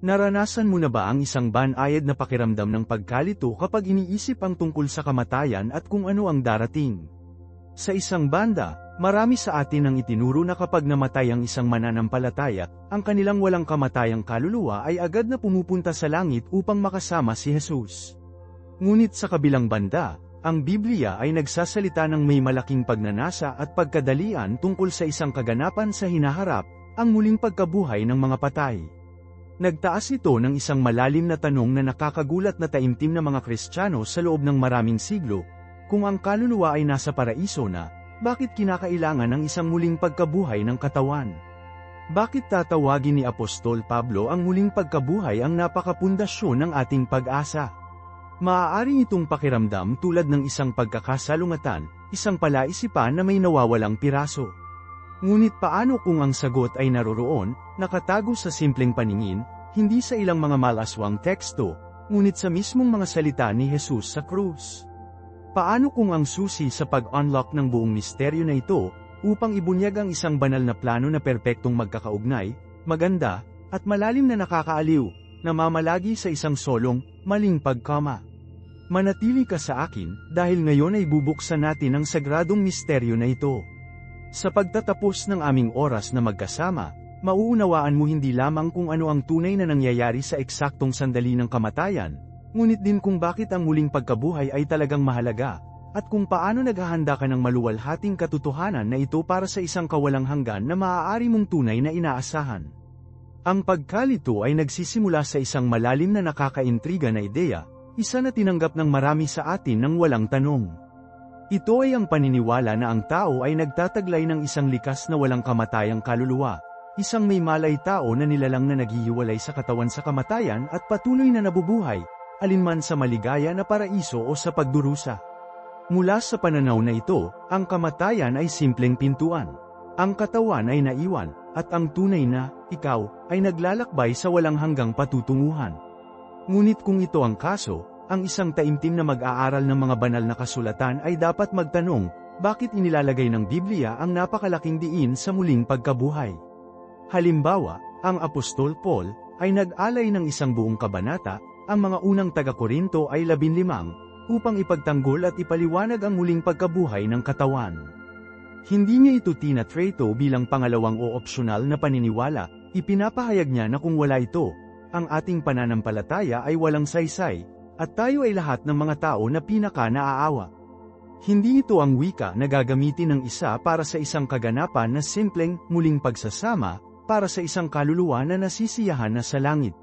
Naranasan mo na ba ang isang banayad na pakiramdam ng pagkalito kapag iniisip ang tungkol sa kamatayan at kung ano ang darating? Sa isang banda, marami sa atin ang itinuro na kapag namatay ang isang mananampalataya, ang kanilang walang kamatayang kaluluwa ay agad na pumupunta sa langit upang makasama si Jesus. Ngunit sa kabilang banda, ang Biblia ay nagsasalita ng may malaking pagnanasa at pagkadalian tungkol sa isang kaganapan sa hinaharap, ang muling pagkabuhay ng mga patay. Nagtaas ito ng isang malalim na tanong na nakakagulat na taimtim ng mga Kristiyano sa loob ng maraming siglo, kung ang kaluluwa ay nasa paraiso na, bakit kinakailangan ng isang muling pagkabuhay ng katawan? Bakit tatawagin ni Apostol Pablo ang muling pagkabuhay ang napakapundasyon ng ating pag-asa? Maaaring itong pakiramdam tulad ng isang pagkakasalungatan, isang palaisipan na may nawawalang piraso. Ngunit paano kung ang sagot ay naroroon, nakatago sa simpleng paningin, hindi sa ilang mga malaswang teksto, ngunit sa mismong mga salita ni Jesus sa krus? Paano kung ang susi sa pag-unlock ng buong misteryo na ito, upang ibunyag ang isang banal na plano na perpektong magkakaugnay, maganda, at malalim na nakakaaliw, na mamalagi sa isang solong, maling pagkama? Manatili ka sa akin, dahil ngayon ay bubuksan natin ang sagradong misteryo na ito. Sa pagtatapos ng aming oras na magkasama, mauunawaan mo hindi lamang kung ano ang tunay na nangyayari sa eksaktong sandali ng kamatayan, ngunit din kung bakit ang muling pagkabuhay ay talagang mahalaga, at kung paano naghahanda ka ng maluwalhating katotohanan na ito para sa isang kawalang hanggan na maaari mong tunay na inaasahan. Ang pagkalito ay nagsisimula sa isang malalim na nakakaintriga na ideya, isa na tinanggap ng marami sa atin ng walang tanong. Ito ay ang paniniwala na ang tao ay nagtataglay ng isang likas na walang kamatayang kaluluwa, isang may malay tao na nilalang na naghihiwalay sa katawan sa kamatayan at patuloy na nabubuhay, alinman sa maligaya na paraiso o sa pagdurusa. Mula sa pananaw na ito, ang kamatayan ay simpleng pintuan. Ang katawan ay naiwan, at ang tunay na, ikaw, ay naglalakbay sa walang hanggang patutunguhan. Ngunit kung ito ang kaso, ang isang taimtim na mag-aaral ng mga banal na kasulatan ay dapat magtanong, bakit inilalagay ng Biblia ang napakalaking diin sa muling pagkabuhay? Halimbawa, ang Apostol Paul ay nag-alay ng isang buong kabanata, ang mga unang taga-Korinto ay 15, upang ipagtanggol at ipaliwanag ang muling pagkabuhay ng katawan. Hindi niya ito tinatreto bilang pangalawang o opsyonal na paniniwala, ipinapahayag niya na kung wala ito, ang ating pananampalataya ay walang saysay, at tayo ay lahat ng mga tao na pinaka-naaawa. Hindi ito ang wika na gagamitin ng isa para sa isang kaganapan na simpleng, muling pagsasama, para sa isang kaluluwa na nasisiyahan na sa langit.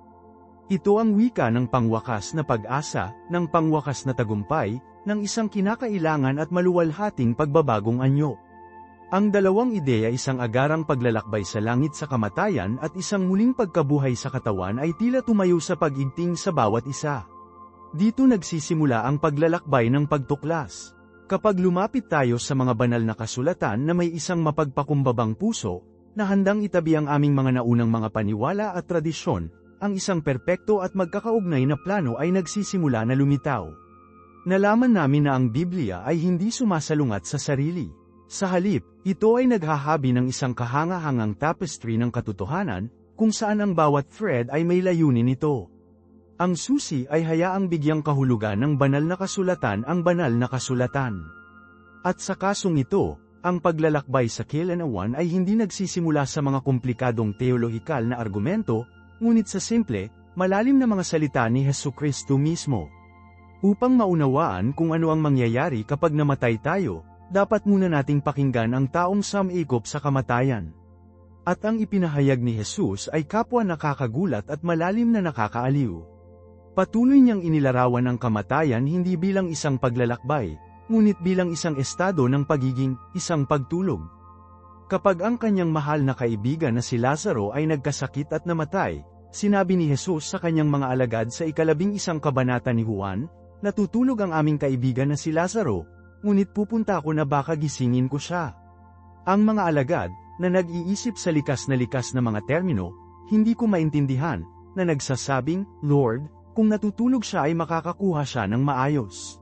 Ito ang wika ng pangwakas na pag-asa, ng pangwakas na tagumpay, ng isang kinakailangan at maluwalhating pagbabagong anyo. Ang dalawang ideya, isang agarang paglalakbay sa langit sa kamatayan at isang muling pagkabuhay sa katawan, ay tila tumayo sa pag-igting sa bawat isa. Dito nagsisimula ang paglalakbay ng pagtuklas. Kapag lumapit tayo sa mga banal na kasulatan na may isang mapagpakumbabang puso, na handang itabi ang aming mga naunang mga paniwala at tradisyon, ang isang perpekto at magkakaugnay na plano ay nagsisimula na lumitaw. Nalaman namin na ang Biblia ay hindi sumasalungat sa sarili. Sa halip, ito ay naghahabi ng isang kahangahangang tapestry ng katotohanan, kung saan ang bawat thread ay may layunin nito. Ang susi ay hayaang bigyang kahulugan ng banal na kasulatan ang banal na kasulatan. At sa kasong ito, ang paglalakbay sa Kailanawan ay hindi nagsisimula sa mga komplikadong teolohikal na argumento, ngunit sa simple, malalim na mga salita ni Hesukristo mismo. Upang maunawaan kung ano ang mangyayari kapag namatay tayo, dapat muna nating pakinggan ang taong sumikop sa kamatayan. At ang ipinahayag ni Jesus ay kapwa nakakagulat at malalim na nakakaaliw. Patuloy niyang inilarawan ang kamatayan hindi bilang isang paglalakbay, ngunit bilang isang estado ng pagiging, isang pagtulog. Kapag ang kanyang mahal na kaibigan na si Lazaro ay nagkasakit at namatay, sinabi ni Jesus sa kanyang mga alagad sa 11 kabanata ni Juan, natutulog ang aming kaibigan na si Lazaro, ngunit pupunta ako na baka gisingin ko siya. Ang mga alagad, na nag-iisip sa likas na mga termino, hindi ko maintindihan, na nagsasabing, Lord, kung natutulog siya ay makakakuha siya ng maayos.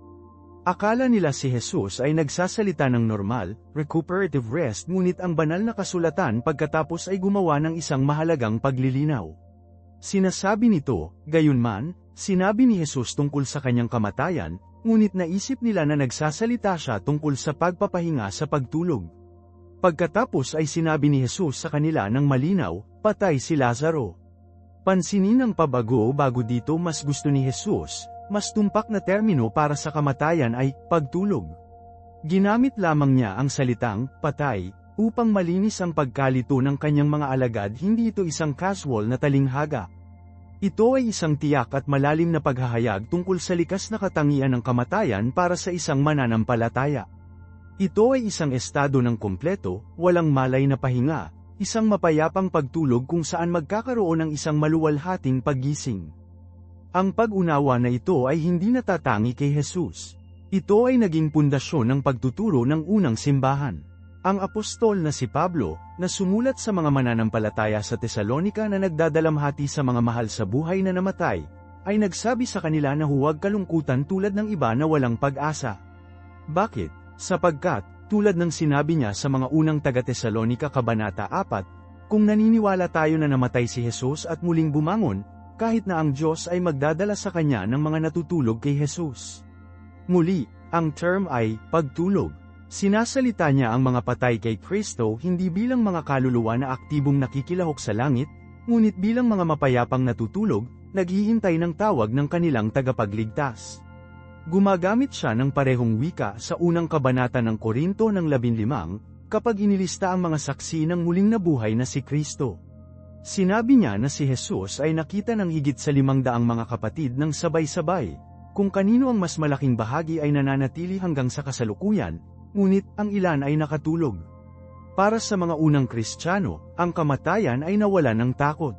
Akala nila si Jesus ay nagsasalita ng normal, recuperative rest, ngunit ang banal na kasulatan pagkatapos ay gumawa ng isang mahalagang paglilinaw. Sinasabi nito, gayunman, sinabi ni Jesus tungkol sa kanyang kamatayan, ngunit naisip nila na nagsasalita siya tungkol sa pagpapahinga sa pagtulog. Pagkatapos ay sinabi ni Jesus sa kanila ng malinaw, patay si Lazaro. Pansinin ang pabago dito mas gusto ni Jesus, mas tumpak na termino para sa kamatayan ay pagtulog. Ginamit lamang niya ang salitang patay upang malinis ang pagkalito ng kanyang mga alagad, hindi ito isang casual na talinghaga. Ito ay isang tiyak at malalim na paghahayag tungkol sa likas na katangian ng kamatayan para sa isang mananampalataya. Ito ay isang estado ng kumpleto, walang malay na pahinga, isang mapayapang pagtulog kung saan magkakaroon ng isang maluwalhating paggising. Ang pag-unawa na ito ay hindi natatangi kay Jesus. Ito ay naging pundasyon ng pagtuturo ng unang simbahan. Ang apostol na si Pablo, na sumulat sa mga mananampalataya sa Tesalonika na nagdadalamhati sa mga mahal sa buhay na namatay, ay nagsabi sa kanila na huwag kalungkutan tulad ng iba na walang pag-asa. Bakit? Sapagkat, tulad ng sinabi niya sa mga unang taga-Tesalonika Kabanata 4, kung naniniwala tayo na namatay si Jesus at muling bumangon, kahit na ang Diyos ay magdadala sa kanya ng mga natutulog kay Jesus. Muli, ang term ay pagtulog. Sinasalita niya ang mga patay kay Kristo hindi bilang mga kaluluwa na aktibong nakikilahok sa langit, ngunit bilang mga mapayapang natutulog, naghihintay ng tawag ng kanilang tagapagligtas. Gumagamit siya ng parehong wika sa unang kabanata ng Korinto ng 15, kapag inilista ang mga saksi ng muling nabuhay na si Kristo. Sinabi niya na si Jesus ay nakita ng higit sa 500 mga kapatid ng sabay-sabay, kung kanino ang mas malaking bahagi ay nananatili hanggang sa kasalukuyan, ngunit ang ilan ay nakatulog. Para sa mga unang Kristiyano, ang kamatayan ay nawala ng takot.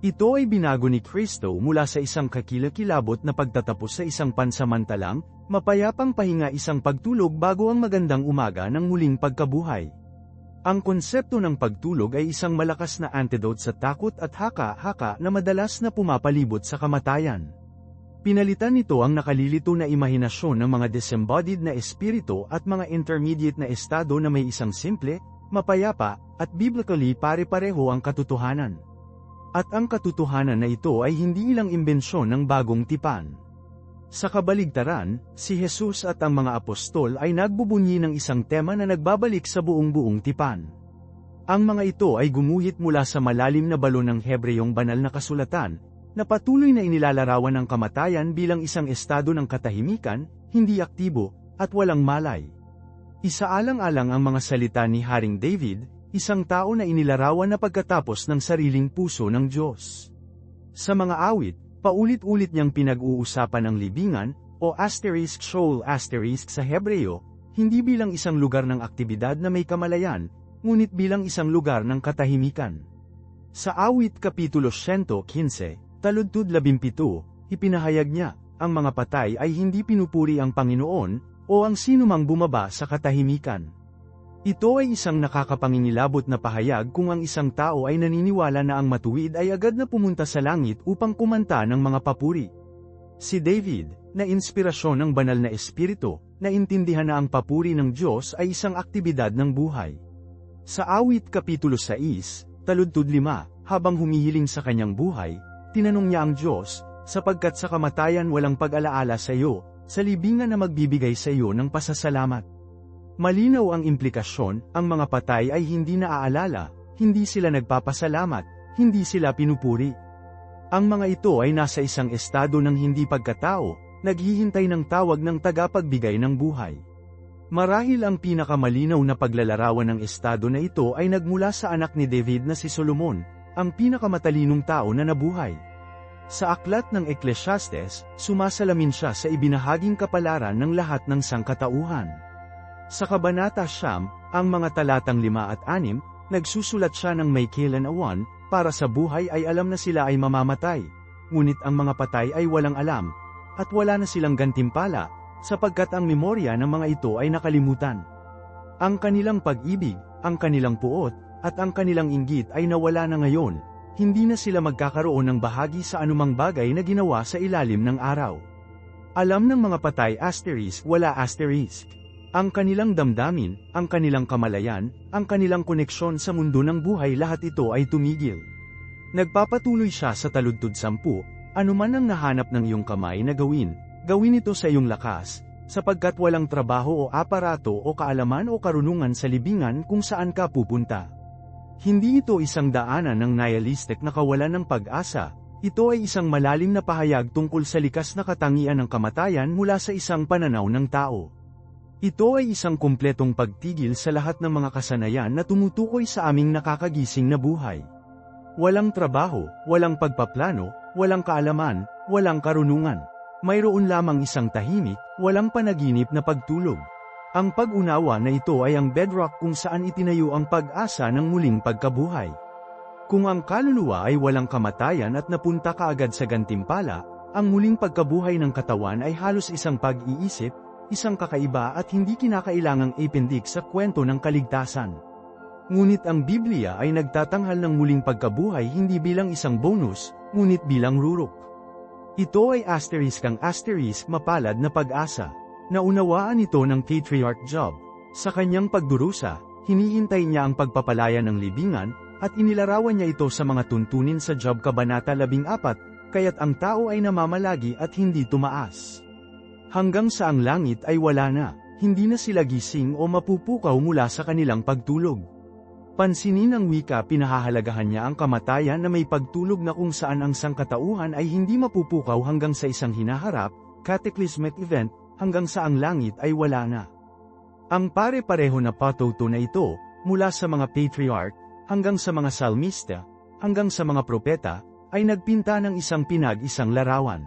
Ito ay binago ni Kristo mula sa isang kakilakilabot na pagtatapos sa isang pansamantalang, mapayapang pahinga, isang pagtulog bago ang magandang umaga ng muling pagkabuhay. Ang konsepto ng pagtulog ay isang malakas na antidote sa takot at haka-haka na madalas na pumapalibot sa kamatayan. Pinalitan nito ang nakalilito na imahinasyon ng mga disembodied na espiritu at mga intermediate na estado na may isang simple, mapayapa, at biblically pare-pareho ang katotohanan. At ang katotohanan na ito ay hindi ilang imbensyon ng bagong tipan. Sa kabaligtaran, si Jesus at ang mga apostol ay nagbubunyi ng isang tema na nagbabalik sa buong tipan. Ang mga ito ay gumuhit mula sa malalim na balon ng Hebreyong banal na kasulatan, na patuloy na inilalarawan ng kamatayan bilang isang estado ng katahimikan, hindi aktibo, at walang malay. Isaalang-alang ang mga salita ni Haring David, isang tao na inilarawan na pagkatapos ng sariling puso ng Diyos. Sa mga awit, paulit-ulit niyang pinag-uusapan ang libingan, o *Sheol* sa Hebreo, hindi bilang isang lugar ng aktibidad na may kamalayan, ngunit bilang isang lugar ng katahimikan. Sa awit Kapitulo 115, Taludtod 17, ipinahayag niya, ang mga patay ay hindi pinupuri ang Panginoon, o ang sinumang bumaba sa katahimikan. Ito ay isang nakakapangingilabot na pahayag kung ang isang tao ay naniniwala na ang matuwid ay agad na pumunta sa langit upang kumanta ng mga papuri. Si David, na inspirasyon ng banal na espiritu, naintindihan na ang papuri ng Diyos ay isang aktibidad ng buhay. Sa awit Kapitulo 6, Taludtod 5, habang humihiling sa kanyang buhay, tinanong niya ang Diyos, sapagkat sa kamatayan walang pag-alaala sa iyo, sa libingan na magbibigay sa iyo ng pasasalamat. Malinaw ang implikasyon, ang mga patay ay hindi naaalala, hindi sila nagpapasalamat, hindi sila pinupuri. Ang mga ito ay nasa isang estado ng hindi pagkatao, naghihintay ng tawag ng tagapagbigay ng buhay. Marahil ang pinakamalinaw na paglalarawan ng estado na ito ay nagmula sa anak ni David na si Solomon, ang pinakamatalinong tao na nabuhay. Sa aklat ng Ecclesiastes, sumasalamin siya sa ibinahaging kapalaran ng lahat ng sangkatauhan. Sa Kabanata 9, ang mga talatang 5 at 6, nagsusulat siya ng may kailan awan, para sa buhay ay alam na sila ay mamamatay, ngunit ang mga patay ay walang alam, at wala na silang gantimpala, sapagkat ang memorya ng mga ito ay nakalimutan. Ang kanilang pag-ibig, ang kanilang puot, at ang kanilang inggit ay nawala na ngayon, hindi na sila magkakaroon ng bahagi sa anumang bagay na ginawa sa ilalim ng araw. Alam ng mga patay wala asterisk. Ang kanilang damdamin, ang kanilang kamalayan, ang kanilang koneksyon sa mundo ng buhay, lahat ito ay tumigil. Nagpapatuloy siya sa taludtod 10, anuman ang nahanap ng iyong kamay na gawin ito sa iyong lakas, sapagkat walang trabaho o aparato o kaalaman o karunungan sa libingan kung saan ka pupunta. Hindi ito isang daanan ng nihilistic na kawalan ng pag-asa, ito ay isang malalim na pahayag tungkol sa likas na katangian ng kamatayan mula sa isang pananaw ng tao. Ito ay isang kumpletong pagtigil sa lahat ng mga kasanayan na tumutukoy sa aming nakakagising na buhay. Walang trabaho, walang pagpaplano, walang kaalaman, walang karunungan. Mayroon lamang isang tahimik, walang panaginip na pagtulog. Ang pag-unawa na ito ay ang bedrock kung saan itinayo ang pag-asa ng muling pagkabuhay. Kung ang kaluluwa ay walang kamatayan at napunta kaagad sa gantimpala, ang muling pagkabuhay ng katawan ay halos isang pag-iisip, isang kakaiba at hindi kinakailangang appendix sa kwento ng kaligtasan. Ngunit ang Biblia ay nagtatanghal ng muling pagkabuhay hindi bilang isang bonus, ngunit bilang rurok. Ito ay mapalad na pag-asa. Naunawaan ito ng Patriarch Job. Sa kanyang pagdurusa, hinihintay niya ang pagpapalaya ng libingan, at inilarawan niya ito sa mga tuntunin sa Job Kabanata 14, kaya't ang tao ay namamalagi at hindi tumaas. Hanggang sa ang langit ay wala na, hindi na sila gising o mapupukaw mula sa kanilang pagtulog. Pansinin ang wika, pinahahalagahan niya ang kamatayan na may pagtulog na kung saan ang sangkatauhan ay hindi mapupukaw hanggang sa isang hinaharap, cataclysmic event, hanggang sa ang langit ay wala na. Ang pare-pareho na patuto na ito, mula sa mga patriarch, hanggang sa mga salmista, hanggang sa mga propeta, ay nagpinta ng isang pinag-isang larawan.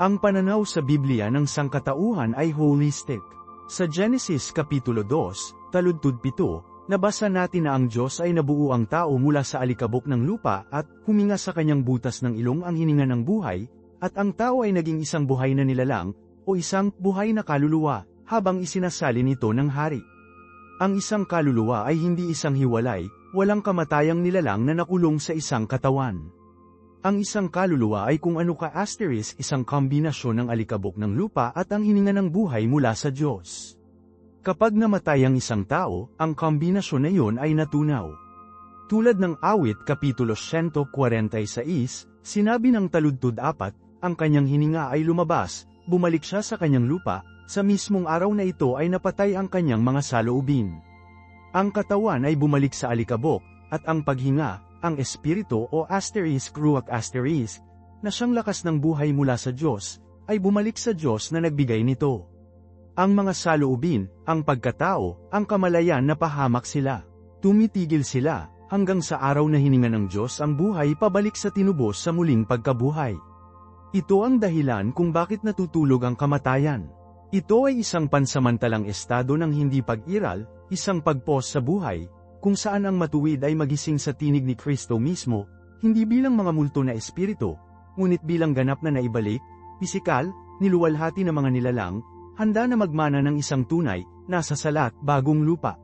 Ang pananaw sa Biblia ng sangkatauhan ay holistic. Sa Genesis Kapitulo 2, taludtod 7, nabasa natin na ang Diyos ay nabuo ang tao mula sa alikabok ng lupa at huminga sa kanyang butas ng ilong ang hininga ng buhay, at ang tao ay naging isang buhay na nilalang, o isang buhay na kaluluwa, habang isinasalin ito ng hari. Ang isang kaluluwa ay hindi isang hiwalay, walang kamatayang nilalang na nakulong sa isang katawan. Ang isang kaluluwa ay kung ano ka isang kombinasyon ng alikabok ng lupa at ang hininga ng buhay mula sa Diyos. Kapag namatay ang isang tao, ang kombinasyon na iyon ay natunaw. Tulad ng Awit Kapitulo 146, sinabi ng taludtod 4, ang kanyang hininga ay lumabas, bumalik siya sa kanyang lupa, sa mismong araw na ito ay napatay ang kanyang mga saloobin. Ang katawan ay bumalik sa alikabok, at ang paghinga, ang espiritu o ruach na siyang lakas ng buhay mula sa Diyos, ay bumalik sa Diyos na nagbigay nito. Ang mga saloobin, ang pagkatao, ang kamalayan na pahamak sila. Tumitigil sila, hanggang sa araw na hininga ng Diyos ang buhay pabalik sa tinubos sa muling pagkabuhay. Ito ang dahilan kung bakit natutulog ang kamatayan. Ito ay isang pansamantalang estado ng hindi pag-iral, isang pagpos sa buhay, kung saan ang matuwid ay magising sa tinig ni Kristo mismo, hindi bilang mga multo na espiritu, ngunit bilang ganap na naibalik, pisikal, niluwalhati na mga nilalang, handa na magmana ng isang tunay, nasa salat, bagong lupa.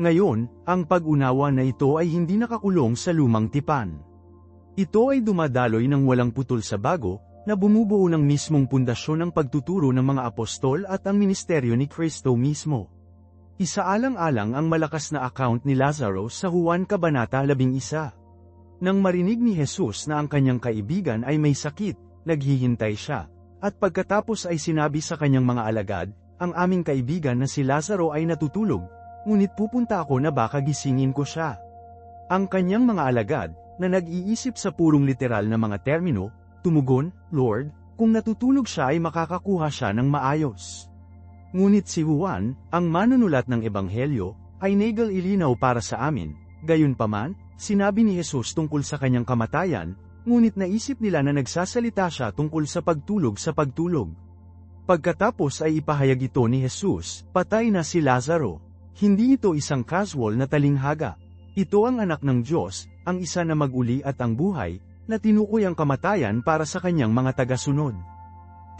Ngayon, ang pag-unawa na ito ay hindi nakakulong sa lumang tipan. Ito ay dumadaloy ng walang putol sa bago, na bumubuo ng mismong pundasyon ng pagtuturo ng mga apostol at ang ministeryo ni Kristo mismo. Isaalang-alang ang malakas na account ni Lazarus sa Juan Kabanata 11. Nang marinig ni Jesus na ang kanyang kaibigan ay may sakit, naghihintay siya. At pagkatapos ay sinabi sa kanyang mga alagad, ang aming kaibigan na si Lazaro ay natutulog, ngunit pupunta ako na baka gisingin ko siya. Ang kanyang mga alagad, na nag-iisip sa purong literal na mga termino, tumugon, Lord, kung natutulog siya ay makakakuha siya ng maayos. Ngunit si Juan, ang manunulat ng Ebanghelyo, ay nagal-ilinaw para sa amin, gayunpaman, sinabi ni Jesus tungkol sa kanyang kamatayan, ngunit naisip nila na nagsasalita siya tungkol sa pagtulog sa pagtulog. Pagkatapos ay ipahayag ito ni Jesus, patay na si Lazaro. Hindi ito isang casual na talinghaga. Ito ang anak ng Diyos, ang isa na mag-uli at ang buhay, na tinukoy ang kamatayan para sa kanyang mga tagasunod.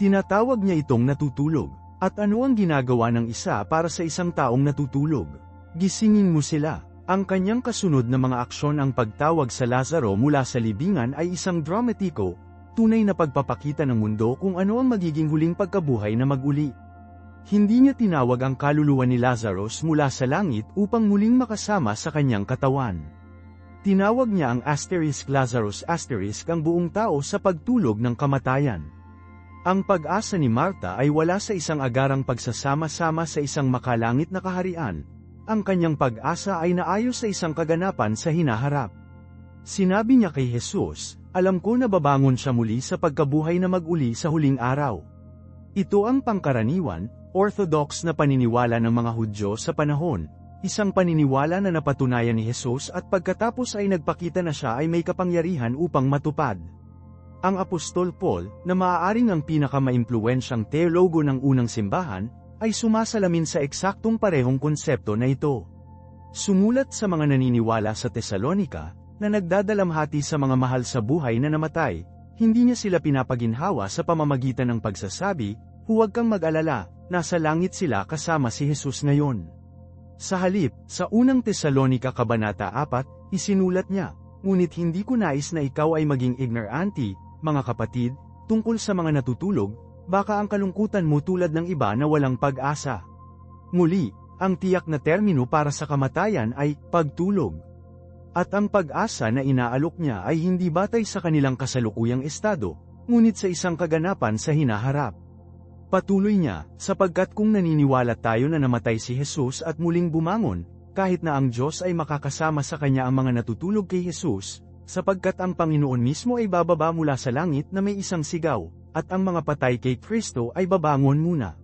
Tinatawag niya itong natutulog. At ano ang ginagawa ng isa para sa isang taong natutulog? Gisingin mo sila. Ang kanyang kasunod na mga aksyon ang pagtawag sa Lazaro mula sa libingan ay isang dramatiko, tunay na pagpapakita ng mundo kung ano ang magiging huling pagkabuhay na mag-uli. Hindi niya tinawag ang kaluluwa ni Lazarus mula sa langit upang muling makasama sa kanyang katawan. Tinawag niya ang Lazarus ang buong tao sa pagtulog ng kamatayan. Ang pag-asa ni Marta ay wala sa isang agarang pagsasama-sama sa isang makalangit na kaharian. Ang kanyang pag-asa ay naayos sa isang kaganapan sa hinaharap. Sinabi niya kay Jesus, "Alam ko na babangon siya muli sa pagkabuhay na mag-uli sa huling araw." Ito ang pangkaraniwan, orthodox na paniniwala ng mga Hudyo sa panahon, isang paniniwala na napatunayan ni Jesus at pagkatapos ay nagpakita na siya ay may kapangyarihan upang matupad. Ang Apostol Paul, na maaaring ang pinakamaimpluwensyang teologo ng unang simbahan, ay sumasalamin sa eksaktong parehong konsepto na ito. Sumulat sa mga naniniwala sa Tesalonika, na nagdadalamhati sa mga mahal sa buhay na namatay, hindi niya sila pinapaginhawa sa pamamagitan ng pagsasabi, "Huwag kang mag-alala, nasa langit sila kasama si Jesus ngayon." Sa halip, sa unang Tesalonika Kabanata 4, isinulat niya, "Ngunit hindi ko nais na ikaw ay maging ignorante, mga kapatid, tungkol sa mga natutulog, baka ang kalungkutan mo tulad ng iba na walang pag-asa." Muli, ang tiyak na termino para sa kamatayan ay pagtulog. At ang pag-asa na inaalok niya ay hindi batay sa kanilang kasalukuyang estado, ngunit sa isang kaganapan sa hinaharap. Patuloy niya, sapagkat kung naniniwala tayo na namatay si Jesus at muling bumangon, kahit na ang Diyos ay makakasama sa kanya ang mga natutulog kay Jesus, sapagkat ang Panginoon mismo ay bababa mula sa langit na may isang sigaw, at ang mga patay kay Kristo ay babangon muna.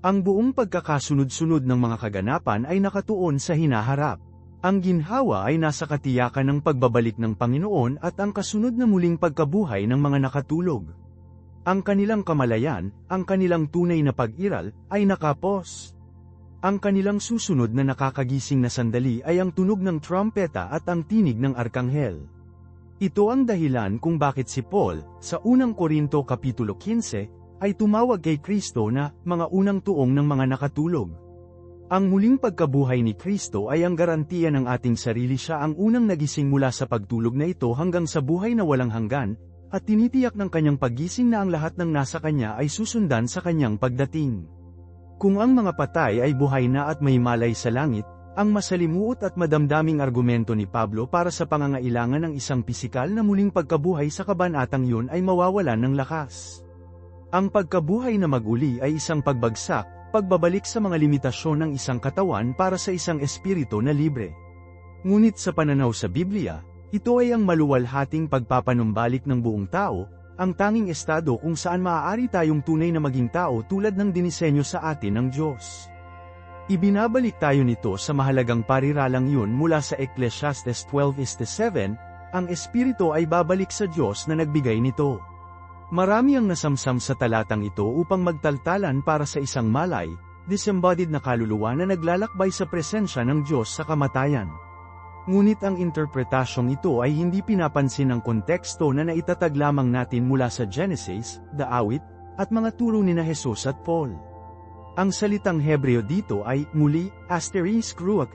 Ang buong pagkakasunod-sunod ng mga kaganapan ay nakatuon sa hinaharap. Ang ginhawa ay nasa katiyakan ng pagbabalik ng Panginoon at ang kasunod na muling pagkabuhay ng mga nakatulog. Ang kanilang kamalayan, ang kanilang tunay na pag-iral, ay nakapos. Ang kanilang susunod na nakakagising na sandali ay ang tunog ng trumpeta at ang tinig ng arkanghel. Ito ang dahilan kung bakit si Paul, sa unang Korinto Kapitulo 15, ay tumawag kay Kristo na mga unang tuong ng mga nakatulog. Ang muling pagkabuhay ni Kristo ay ang garantiya ng ating sarili, siya ang unang nagising mula sa pagtulog na ito hanggang sa buhay na walang hanggan, at tinitiyak ng kanyang paggising na ang lahat ng nasa kanya ay susundan sa kanyang pagdating. Kung ang mga patay ay buhay na at may malay sa langit, ang masalimuot at madamdaming argumento ni Pablo para sa pangangailangan ng isang pisikal na muling pagkabuhay sa kabanatang yun ay mawawalan ng lakas. Ang pagkabuhay na mag-uli ay isang pagbagsak, pagbabalik sa mga limitasyon ng isang katawan para sa isang espiritu na libre. Ngunit sa pananaw sa Biblia, ito ay ang maluwalhating pagpapanumbalik ng buong tao, ang tanging estado kung saan maaari tayong tunay na maging tao tulad ng dinisenyo sa atin ng Diyos. Ibinabalik tayo nito sa mahalagang pariralang yun mula sa Ecclesiastes 12:7, ang espiritu ay babalik sa Diyos na nagbigay nito. Marami ang nasamsam sa talatang ito upang magtaltalan para sa isang malay, disembodied na kaluluwa na naglalakbay sa presensya ng Diyos sa kamatayan. Ngunit ang interpretasyong ito ay hindi pinapansin ng konteksto na naitatag lamang natin mula sa Genesis, the awit, at mga turo ni na Jesus at Paul. Ang salitang Hebreo dito ay, muli, *ruach*.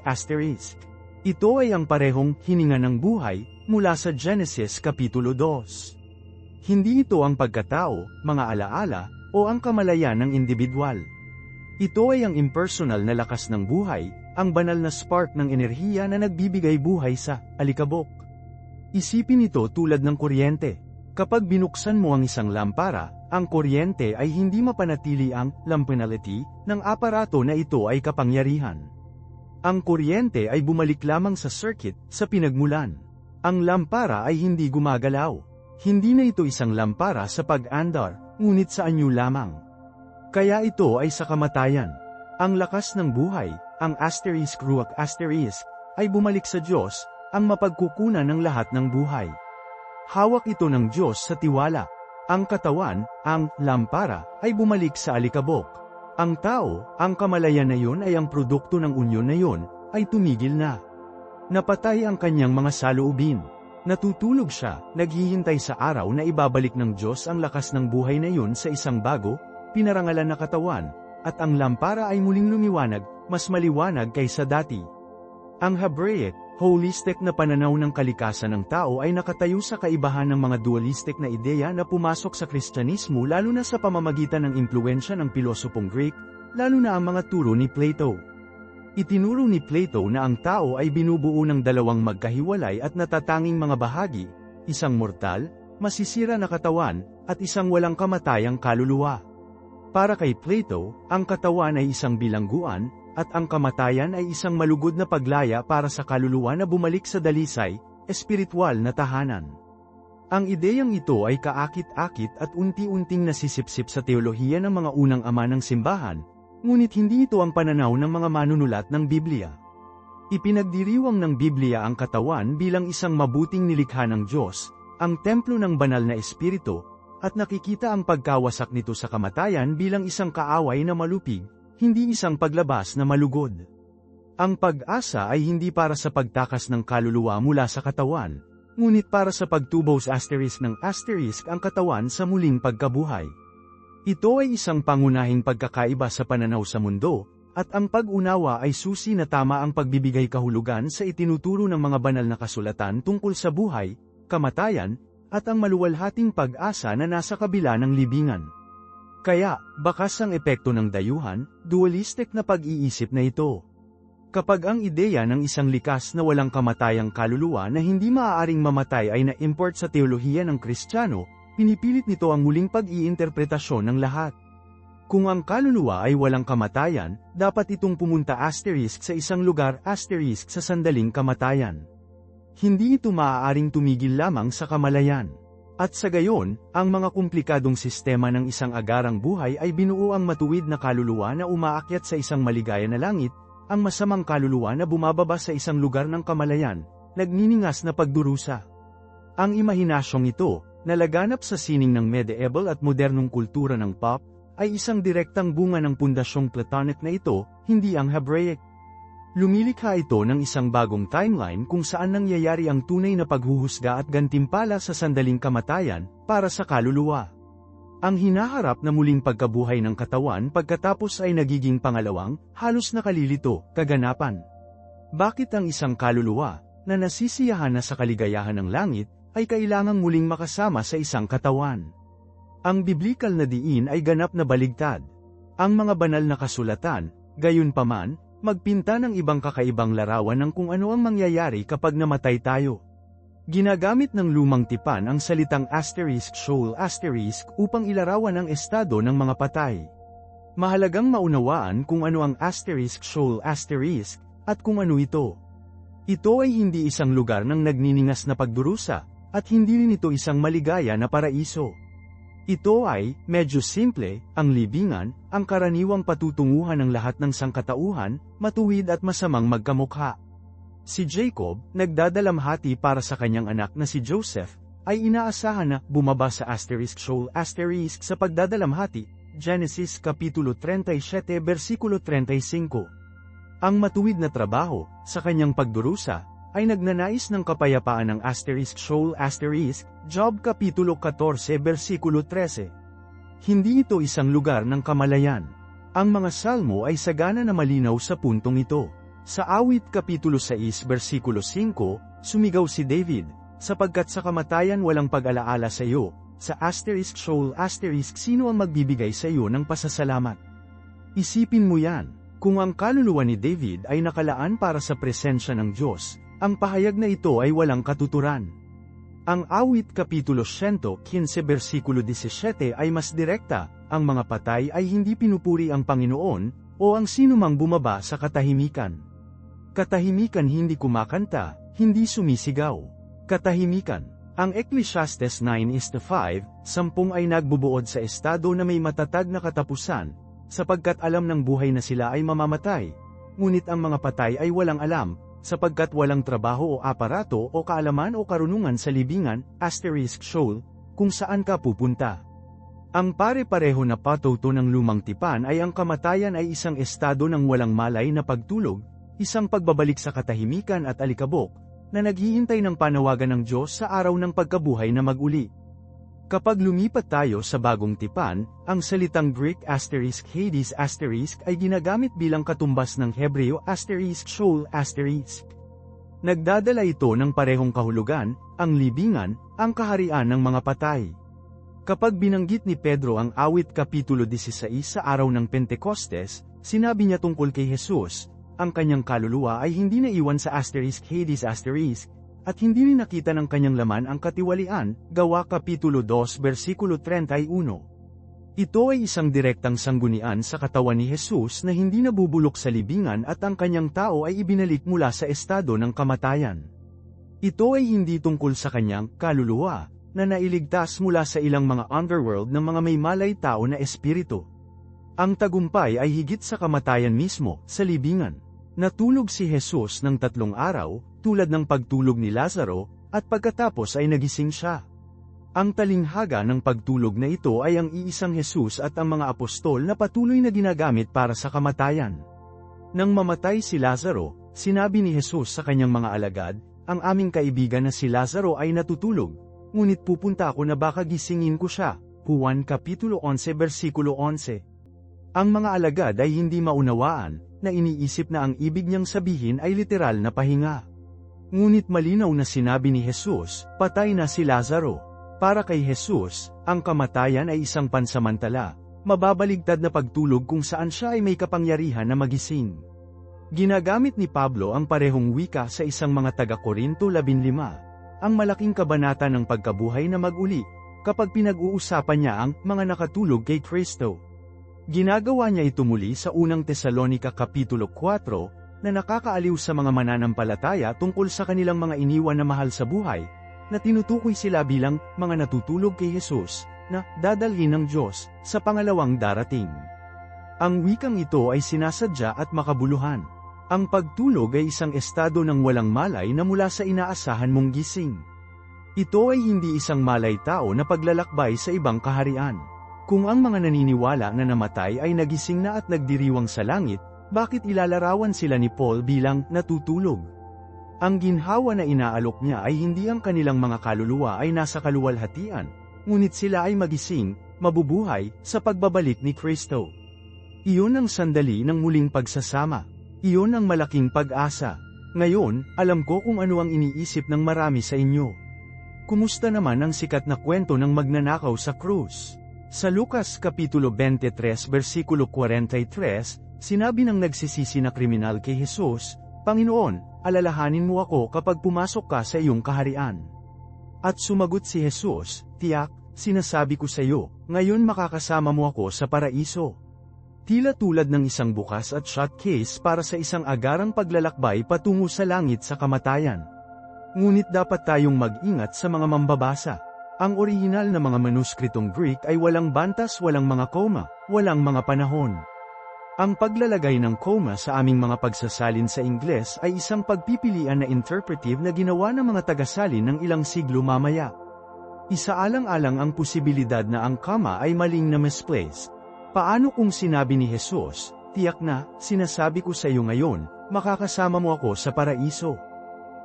Ito ay ang parehong hininga ng buhay, mula sa Genesis Kapitulo 2. Hindi ito ang pagkatao, mga alaala, o ang kamalayan ng individual. Ito ay ang impersonal na lakas ng buhay, ang banal na spark ng enerhiya na nagbibigay buhay sa alikabok. Isipin ito tulad ng kuryente. Kapag binuksan mo ang isang lampara, ang kuryente ay hindi mapanatili ang lumpinality ng aparato na ito ay kapangyarihan. Ang kuryente ay bumalik lamang sa circuit sa pinagmulan. Ang lampara ay hindi gumagalaw. Hindi na ito isang lampara sa pag-andar, ngunit sa anyo lamang. Kaya ito ay sa kamatayan. Ang lakas ng buhay, ang *ruach*, ay bumalik sa Diyos, ang mapagkukunan ng lahat ng buhay. Hawak ito ng Diyos sa tiwala. Ang katawan, ang lampara, ay bumalik sa alikabok. Ang tao, ang kamalayan na yun ay ang produkto ng unyon na yun, ay tumigil na. Napatay ang kanyang mga saloobin. Natutulog siya, naghihintay sa araw na ibabalik ng Diyos ang lakas ng buhay na yun sa isang bago, pinarangalan na katawan, at ang lampara ay muling lumiwanag, mas maliwanag kaysa dati. Ang Hebraic, holistic na pananaw ng kalikasan ng tao ay nakatayo sa kaibahan ng mga dualistic na ideya na pumasok sa Kristyanismo lalo na sa pamamagitan ng impluwensya ng pilosopong Greek, lalo na ang mga turo ni Plato. Itinuro ni Plato na ang tao ay binubuo ng dalawang magkahiwalay at natatanging mga bahagi, isang mortal, masisira na katawan, at isang walang kamatayang kaluluwa. Para kay Plato, ang katawan ay isang bilangguan, at ang kamatayan ay isang malugod na paglaya para sa kaluluwa na bumalik sa dalisay, espiritual na tahanan. Ang ideyang ito ay kaakit-akit at unti-unting nasisipsip sa teolohiya ng mga unang ama ng simbahan, ngunit hindi ito ang pananaw ng mga manunulat ng Biblia. Ipinagdiriwang ng Biblia ang katawan bilang isang mabuting nilikha ng Diyos, ang templo ng banal na espiritu, at nakikita ang pagkawasak nito sa kamatayan bilang isang kaaway na malupig, hindi isang paglabas na malugod. Ang pag-asa ay hindi para sa pagtakas ng kaluluwa mula sa katawan, ngunit para sa pagtubaw sa ng ang katawan sa muling pagkabuhay. Ito ay isang pangunahing pagkakaiba sa pananaw sa mundo, at ang pag-unawa ay susi na tama ang pagbibigay kahulugan sa itinuturo ng mga banal na kasulatan tungkol sa buhay, kamatayan, at ang maluwalhating pag-asa na nasa kabila ng libingan. Kaya, bakas ang epekto ng dayuhan, dualistic na pag-iisip na ito. Kapag ang ideya ng isang likas na walang kamatayang kaluluwa na hindi maaaring mamatay ay na-import sa teolohiya ng Kristiyano, pinipilit nito ang muling pag-iinterpretasyon ng lahat. Kung ang kaluluwa ay walang kamatayan, dapat itong pumunta sa isang lugar sa sandaling kamatayan. Hindi ito maaaring tumigil lamang sa kamalayan. At sa gayon, ang mga komplikadong sistema ng isang agarang buhay ay binuo ang matuwid na kaluluwa na umaakyat sa isang maligaya na langit, ang masamang kaluluwa na bumababa sa isang lugar ng kamalayan, nagniningas na pagdurusa. Ang imahinasyong ito, na laganap sa sining ng medieval at modernong kultura ng pop, ay isang direktang bunga ng pundasyong Platonic na ito, hindi ang Hebraic. Lumilikha ito ng isang bagong timeline kung saan nangyayari ang tunay na paghuhusga at gantimpala sa sandaling kamatayan, para sa kaluluwa. Ang hinaharap na muling pagkabuhay ng katawan pagkatapos ay nagiging pangalawang, halos nakalilito, kaganapan. Bakit ang isang kaluluwa, na nasisiyahan na sa kaligayahan ng langit, ay kailangang muling makasama sa isang katawan? Ang biblikal na diin ay ganap na baligtad. Ang mga banal na kasulatan, gayunpaman, magpinta ng ibang kakaibang larawan ng kung ano ang mangyayari kapag namatay tayo. Ginagamit ng lumang tipan ang salitang shoal upang ilarawan ang estado ng mga patay. Mahalagang maunawaan kung ano ang shoal at kung ano ito. Ito ay hindi isang lugar ng nagniningas na pagdurusa, at hindi rin ito isang maligaya na paraiso. Ito ay, medyo simple, ang libingan, ang karaniwang patutunguhan ng lahat ng sangkatauhan, matuwid at masamang magkamukha. Si Jacob, nagdadalamhati para sa kanyang anak na si Joseph, ay inaasahan na bumaba sa shoal sa pagdadalamhati, Genesis Kapitulo 37 versikulo 35. Ang matuwid na trabaho, sa kanyang pagdurusa, ay nagnanais ng kapayapaan ng shoal Job Kapitulo 14 versikulo 13. Hindi ito isang lugar ng kamalayan. Ang mga salmo ay sagana na malinaw sa puntong ito. Sa Awit Kapitulo 6 versikulo 5, sumigaw si David, sapagkat sa kamatayan walang pag-alaala sa iyo, sa shoal sino ang magbibigay sa iyo ng pasasalamat? Isipin mo yan, kung ang kaluluwa ni David ay nakalaan para sa presensya ng Diyos, ang pahayag na ito ay walang katuturan. Ang Awit Kapitulo 115 versikulo 17 ay mas direkta, ang mga patay ay hindi pinupuri ang Panginoon, o ang sinumang bumaba sa katahimikan. Katahimikan hindi kumakanta, hindi sumisigaw. Katahimikan. Ang Ecclesiastes 9:5, 10 ay nagbubuod sa estado na may matatag na katapusan, sapagkat alam ng buhay na sila ay mamamatay. Ngunit ang mga patay ay walang alam, sapagkat walang trabaho o aparato o kaalaman o karunungan sa libingan, shoal, kung saan ka pupunta. Ang pare-pareho na patuto ng lumang tipan ay ang kamatayan ay isang estado ng walang malay na pagtulog, isang pagbabalik sa katahimikan at alikabok, na naghihintay ng panawagan ng Diyos sa araw ng pagkabuhay na mag-uli. Kapag lumipat tayo sa bagong tipan, ang salitang Greek Hades ay ginagamit bilang katumbas ng Hebreo shoal . Nagdadala ito ng parehong kahulugan, ang libingan, ang kaharian ng mga patay. Kapag binanggit ni Pedro ang Awit Kapitulo 16 sa araw ng Pentecostes, sinabi niya tungkol kay Jesus, ang kanyang kaluluwa ay hindi naiwan sa Hades at hindi rin nakita ng kanyang laman ang katiwalian, Gawa Kapitulo 2 versikulo 31. Ito ay isang direktang sanggunian sa katawan ni Jesus na hindi nabubulok sa libingan at ang kanyang tao ay ibinalik mula sa estado ng kamatayan. Ito ay hindi tungkol sa kanyang kaluluwa, na nailigtas mula sa ilang mga underworld ng mga may malay tao na espiritu. Ang tagumpay ay higit sa kamatayan mismo, sa libingan. Natulog si Jesus ng 3 araw, tulad ng pagtulog ni Lazaro, at pagkatapos ay nagising siya. Ang talinghaga ng pagtulog na ito ay ang iisang Jesus at ang mga apostol na patuloy na ginagamit para sa kamatayan. Nang mamatay si Lazaro, sinabi ni Jesus sa kanyang mga alagad, ang aming kaibigan na si Lazaro ay natutulog, ngunit pupunta ako na baka gisingin ko siya. Juan Kapitulo 11 versikulo 11. Ang mga alagad ay hindi maunawaan, na iniisip na ang ibig niyang sabihin ay literal na pahinga. Ngunit malinaw na sinabi ni Jesus, patay na si Lazaro. Para kay Jesus, ang kamatayan ay isang pansamantala, mababaligtad na pagtulog kung saan siya ay may kapangyarihan na magising. Ginagamit ni Pablo ang parehong wika sa isang mga taga-Korinto 15, ang malaking kabanata ng pagkabuhay na mag-uli, kapag pinag-uusapan niya ang mga nakatulog kay Kristo. Ginagawa niya ito muli sa unang Tesalonika Kapitulo 4, na nakakaaliw sa mga mananampalataya tungkol sa kanilang mga iniwan na mahal sa buhay, na tinutukoy sila bilang mga natutulog kay Jesus, na dadalhin ng Diyos sa pangalawang darating. Ang wikang ito ay sinasadya at makabuluhan. Ang pagtulog ay isang estado ng walang malay na mula sa inaasahan mong gising. Ito ay hindi isang malay tao na paglalakbay sa ibang kaharian. Kung ang mga naniniwala na namatay ay nagising na at nagdiriwang sa langit, bakit ilalarawan sila ni Paul bilang natutulog? Ang ginhawa na inaalok niya ay hindi ang kanilang mga kaluluwa ay nasa kaluwalhatian, ngunit sila ay magising, mabubuhay, sa pagbabalik ni Kristo. Iyon ang sandali ng muling pagsasama. Iyon ang malaking pag-asa. Ngayon, alam ko kung ano ang iniisip ng marami sa inyo. Kumusta naman ang sikat na kwento ng magnanakaw sa krus? Sa Lucas Kapitulo 23 versikulo 43, sinabi ng nagsisisi na kriminal kay Jesus, Panginoon, alalahanin mo ako kapag pumasok ka sa iyong kaharian. At sumagot si Jesus, tiyak, sinasabi ko sa iyo, ngayon makakasama mo ako sa paraiso. Tila tulad ng isang bukas at shot case para sa isang agarang paglalakbay patungo sa langit sa kamatayan. Ngunit dapat tayong mag-ingat sa mga mambabasa. Ang orihinal na mga manuskritong Greek ay walang bantas, walang mga koma, walang mga panahon. Ang paglalagay ng koma sa aming mga pagsasalin sa Ingles ay isang pagpipilian na interpretive na ginawa ng mga tagasalin ng ilang siglo mamaya. Isaalang-alang ang posibilidad na ang koma ay maling na misplaced. Paano kung sinabi ni Jesus, tiyak na, sinasabi ko sa iyo ngayon, makakasama mo ako sa paraiso?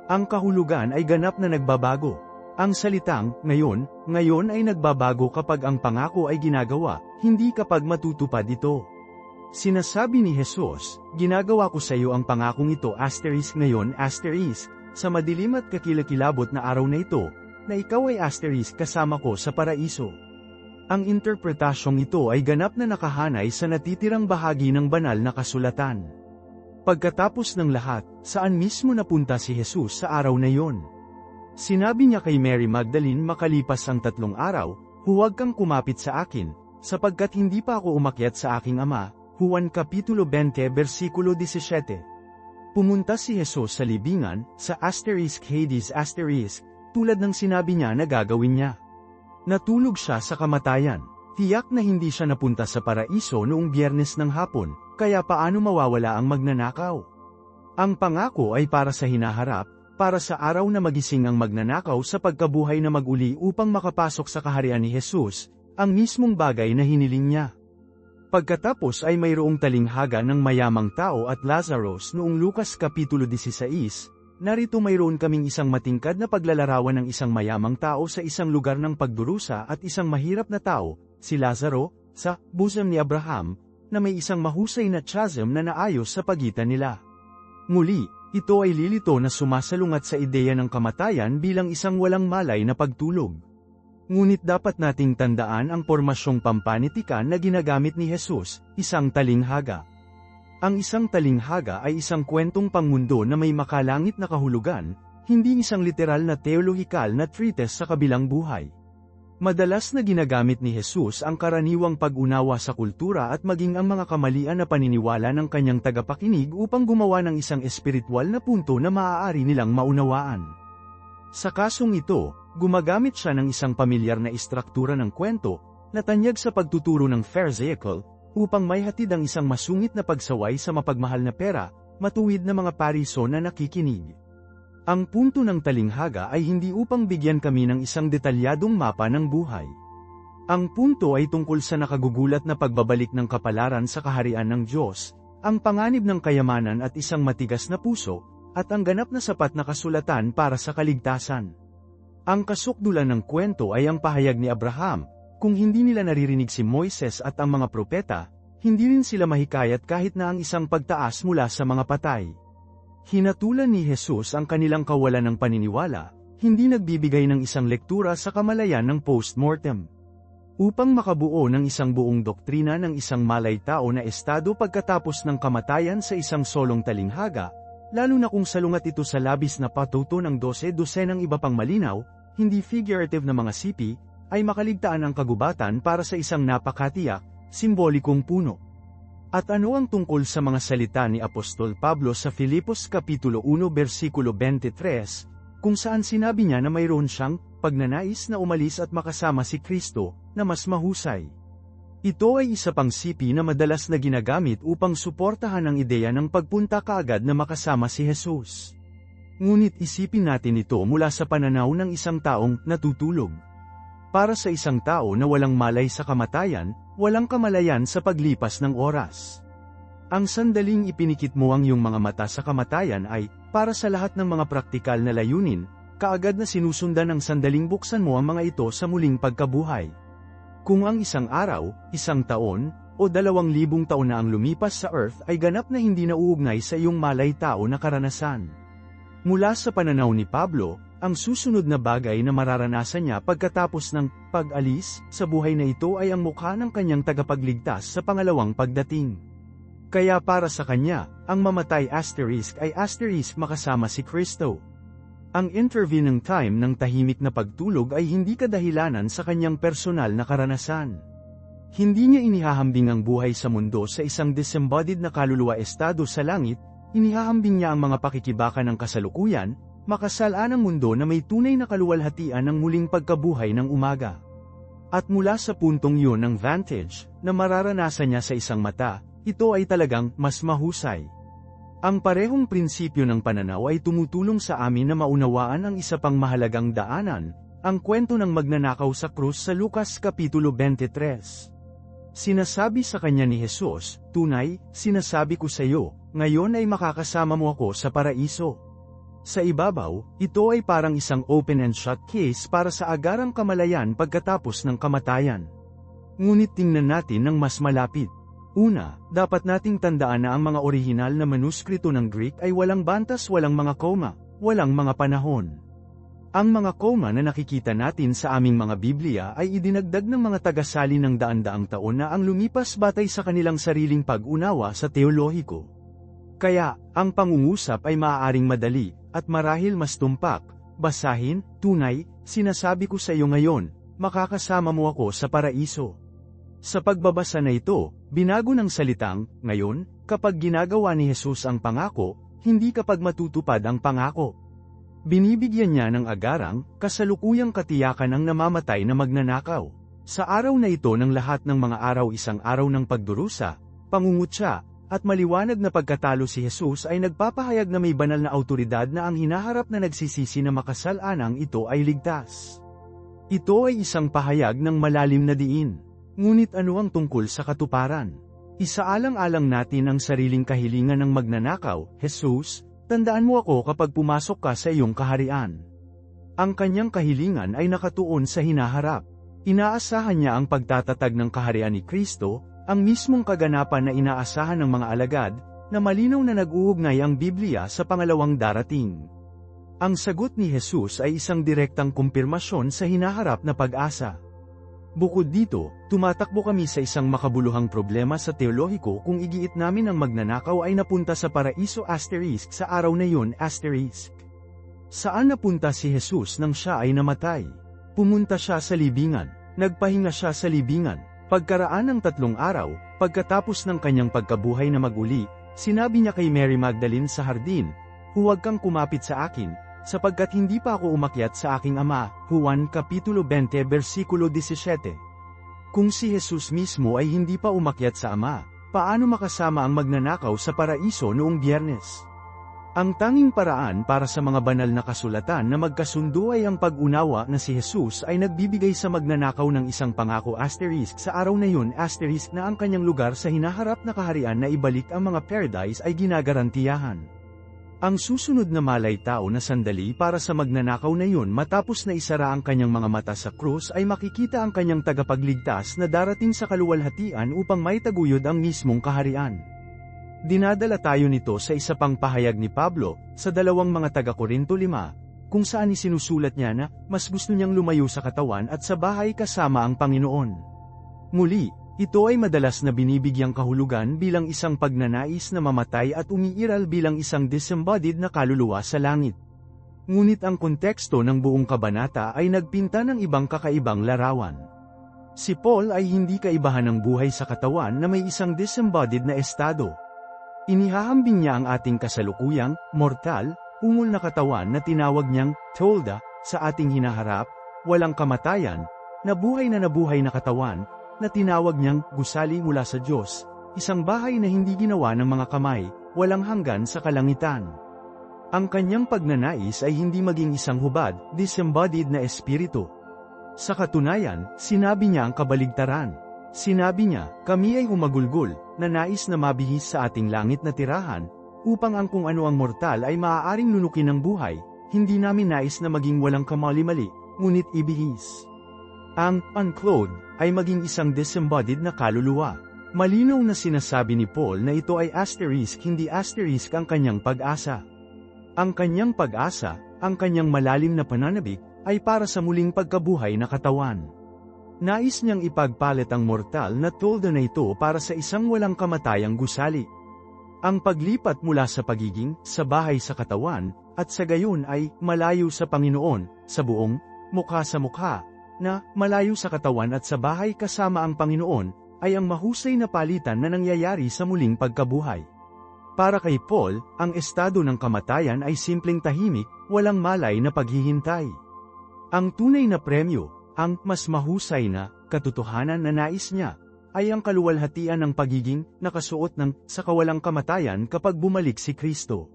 Ang kahulugan ay ganap na nagbabago. Ang salitang, ngayon ay nagbabago kapag ang pangako ay ginagawa, hindi kapag matutupad ito. Sinasabi ni Jesus, ginagawa ko sa iyo ang pangakong ito ngayon sa madilim at kakilakilabot na araw na ito, na ikaw ay kasama ko sa paraiso. Ang interpretasyong ito ay ganap na nakahanay sa natitirang bahagi ng banal na kasulatan. Pagkatapos ng lahat, saan mismo napunta si Jesus sa araw na iyon? Sinabi niya kay Mary Magdalene makalipas ang 3 araw, huwag kang kumapit sa akin, sapagkat hindi pa ako umakyat sa aking Ama, Juan Kapitulo 20 versikulo 17. Pumunta si Jesus sa libingan, sa Hades, tulad ng sinabi niya na gagawin niya. Natulog siya sa kamatayan. Tiyak na hindi siya napunta sa paraiso noong Biyernes ng hapon, kaya paano mawawala ang magnanakaw? Ang pangako ay para sa hinaharap, para sa araw na magising ang magnanakaw sa pagkabuhay na mag-uli upang makapasok sa kaharian ni Jesus, ang mismong bagay na hiniling niya. Pagkatapos ay mayroong talinghaga ng mayamang tao at Lazarus noong Lucas Kapitulo 16, narito mayroon kaming isang matingkad na paglalarawan ng isang mayamang tao sa isang lugar ng pagdurusa at isang mahirap na tao, si Lazaro, sa bosom ni Abraham, na may isang mahusay na chasm na naayos sa pagitan nila. Muli, ito ay lilito na sumasalungat sa ideya ng kamatayan bilang isang walang malay na pagtulog. Ngunit dapat nating tandaan ang pormasyong pampanitikan na ginagamit ni Jesus, isang talinghaga. Ang isang talinghaga ay isang kwentong pangmundo na may makalangit na kahulugan, hindi isang literal na teolohikal na treatise sa kabilang buhay. Madalas na ginagamit ni Jesus ang karaniwang pag-unawa sa kultura at maging ang mga kamalian na paniniwala ng kanyang tagapakinig upang gumawa ng isang espiritual na punto na maaari nilang maunawaan. Sa kasong ito, gumagamit siya ng isang pamilyar na istruktura ng kwento, na tanyag sa pagtuturo ng Pharisaical, upang may hatid ang isang masungit na pagsaway sa mapagmahal na pera, matuwid na mga pariso na nakikinig. Ang punto ng talinghaga ay hindi upang bigyan kami ng isang detalyadong mapa ng buhay. Ang punto ay tungkol sa nakagugulat na pagbabalik ng kapalaran sa kaharian ng Diyos, ang panganib ng kayamanan at isang matigas na puso, at ang ganap na sapat na kasulatan para sa kaligtasan. Ang kasukdulan ng kwento ay ang pahayag ni Abraham, kung hindi nila naririnig si Moises at ang mga propeta, hindi rin sila mahikayat kahit na ang isang pagtaas mula sa mga patay. Hinatulan ni Jesus ang kanilang kawalan ng paniniwala, hindi nagbibigay ng isang lektura sa kamalayan ng post-mortem. Upang makabuo ng isang buong doktrina ng isang malay-tao na estado pagkatapos ng kamatayan sa isang solong talinghaga, lalo na kung salungat ito sa labis na patuto ng 12 dosenang iba pang malinaw, hindi figurative na mga sipi, ay makaligtaan ang kagubatan para sa isang napakatiyak, simbolikong puno. At ano ang tungkol sa mga salita ni Apostol Pablo sa Filipos Kapitulo 1 versikulo 23, kung saan sinabi niya na mayroon siyang pagnanais na umalis at makasama si Kristo, na mas mahusay. Ito ay isa pang sipi na madalas na ginagamit upang suportahan ang ideya ng pagpunta kaagad na makasama si Jesus. Ngunit isipin natin ito mula sa pananaw ng isang taong natutulog. Para sa isang tao na walang malay sa kamatayan, walang kamalayan sa paglipas ng oras. Ang sandaling ipinikit mo ang iyong mga mata sa kamatayan ay, para sa lahat ng mga praktikal na layunin, kaagad na sinusundan ang sandaling buksan mo ang mga ito sa muling pagkabuhay. Kung ang isang araw, isang taon, o 2,000 taon na ang lumipas sa Earth ay ganap na hindi nauugnay sa iyong malay-tao na karanasan. Mula sa pananaw ni Pablo, ang susunod na bagay na mararanasan niya pagkatapos ng pag-alis sa buhay na ito ay ang mukha ng kanyang tagapagligtas sa pangalawang pagdating. Kaya para sa kanya, ang mamatay ay makasama si Kristo. Ang intervening time ng tahimik na pagtulog ay hindi kadahilanan sa kanyang personal na karanasan. Hindi niya inihahambing ang buhay sa mundo sa isang disembodied na kaluluwa estado sa langit, inihahambing niya ang mga pakikibaka ng kasalukuyan, makasalaan ang mundo na may tunay na kaluwalhatian ng muling pagkabuhay ng umaga. At mula sa puntong yun ng vantage, na mararanasan niya sa isang mata, ito ay talagang mas mahusay. Ang parehong prinsipyo ng pananaw ay tumutulong sa amin na maunawaan ang isa pang mahalagang daanan, ang kwento ng magnanakaw sa krus sa Lucas Kapitulo 23. Sinasabi sa kanya ni Jesus, "Tunay, sinasabi ko sa iyo, ngayon ay makakasama mo ako sa paraiso." Sa ibabaw, ito ay parang isang open and shut case para sa agarang kamalayan pagkatapos ng kamatayan. Ngunit tingnan natin ng mas malapit. Una, dapat nating tandaan na ang mga orihinal na manuskrito ng Greek ay walang bantas, walang mga koma, walang mga panahon. Ang mga koma na nakikita natin sa aming mga Biblia ay idinagdag ng mga tagasali ng daan-daang taon na ang lumipas batay sa kanilang sariling pag-unawa sa teolohiko. Kaya, ang pangungusap ay maaaring madali, at marahil mas tumpak. Basahin, "Tunay, sinasabi ko sa iyo ngayon, makakasama mo ako sa paraiso." Sa pagbabasa na ito, binago ng salitang, "ngayon," kapag ginagawa ni Jesus ang pangako, hindi kapag matutupad ang pangako. Binibigyan niya ng agarang, kasalukuyang katiyakan ang namamatay na magnanakaw. Sa araw na ito ng lahat ng mga araw, isang araw ng pagdurusa, pangungutya, at maliwanag na pagkatalo, si Jesus ay nagpapahayag na may banal na awtoridad na ang hinaharap na nagsisisi na makasalanang ito ay ligtas. Ito ay isang pahayag ng malalim na diin. Ngunit ano ang tungkol sa katuparan? Isaalang-alang natin ang sariling kahilingan ng magnanakaw, "Jesus, tandaan mo ako kapag pumasok ka sa iyong kaharian." Ang kanyang kahilingan ay nakatuon sa hinaharap. Inaasahan niya ang pagtatatag ng kaharian ni Kristo, ang mismong kaganapan na inaasahan ng mga alagad, na malinaw na nag-uugnay ang Biblia sa pangalawang darating. Ang sagot ni Jesus ay isang direktang kumpirmasyon sa hinaharap na pag-asa. Bukod dito, tumatakbo kami sa isang makabuluhang problema sa teolohiko kung igiit namin ang magnanakaw ay napunta sa paraiso sa araw na yun. Saan napunta si Jesus nang siya ay namatay? Pumunta siya sa libingan. Nagpahinga siya sa libingan. Pagkaraan ng 3 araw, pagkatapos ng kanyang pagkabuhay na mag-uli, sinabi niya kay Mary Magdalene sa hardin, "Huwag kang kumapit sa akin, sapagkat hindi pa ako umakyat sa aking Ama." Juan Kapitulo 20 versikulo 17. Kung si Jesus mismo ay hindi pa umakyat sa Ama, paano makasama ang magnanakaw sa paraiso noong Biyernes? Ang tanging paraan para sa mga banal na kasulatan na magkasundo ay ang pag-unawa na si Jesus ay nagbibigay sa magnanakaw ng isang pangako sa araw na yun na ang kanyang lugar sa hinaharap na kaharian na ibalik ang mga paradise ay ginagarantiyahan. Ang susunod na malay-tao na sandali para sa magnanakaw na yun matapos na isara ang kanyang mga mata sa krus ay makikita ang kanyang tagapagligtas na darating sa kaluwalhatian upang maitaguyod ang mismong kaharian. Dinadala tayo nito sa isa pang pahayag ni Pablo, sa 2 mga taga-Korinto 5, kung saan isinusulat niya na, mas gusto niyang lumayo sa katawan at sa bahay kasama ang Panginoon. Muli, ito ay madalas na binibigyang kahulugan bilang isang pagnanais na mamatay at umiiral bilang isang disembodied na kaluluwa sa langit. Ngunit ang konteksto ng buong kabanata ay nagpinta ng ibang kakaibang larawan. Si Paul ay hindi kaibahan ng buhay sa katawan na may isang disembodied na estado. Inihahambing niya ang ating kasalukuyang, mortal, ungol na katawan na tinawag niyang, tolda, sa ating hinaharap, walang kamatayan, nabuhay na katawan, na tinawag niyang, gusali mula sa Diyos, isang bahay na hindi ginawa ng mga kamay, walang hanggan sa kalangitan. Ang kanyang pagnanais ay hindi maging isang hubad, disembodied na espiritu. Sa katunayan, sinabi niya ang kabaligtaran. Sinabi niya, kami ay humagulgol, na nais na mabihis sa ating langit na tirahan, upang ang kung ano ang mortal ay maaaring lunukin ng buhay, hindi namin nais na maging walang kamali-mali, ngunit ibihis. Ang unclothed ay maging isang disembodied na kaluluwa. Malinaw na sinasabi ni Paul na ito ay hindi ang kanyang pag-asa. Ang kanyang pag-asa, ang kanyang malalim na pananabik, ay para sa muling pagkabuhay na katawan. Nais niyang ipagpalit ang mortal na tolda na ito para sa isang walang kamatayang gusali. Ang paglipat mula sa pagiging, sa bahay sa katawan, at sa gayon ay, malayo sa Panginoon, sa buong, mukha sa mukha, na, malayo sa katawan at sa bahay kasama ang Panginoon, ay ang mahusay na palitan na nangyayari sa muling pagkabuhay. Para kay Paul, ang estado ng kamatayan ay simpleng tahimik, walang malay na paghihintay. Ang tunay na premyo, ang mas mahusay na katotohanan na nais niya, ay ang kaluwalhatian ng pagiging nakasuot ng sa kawalang kamatayan kapag bumalik si Kristo.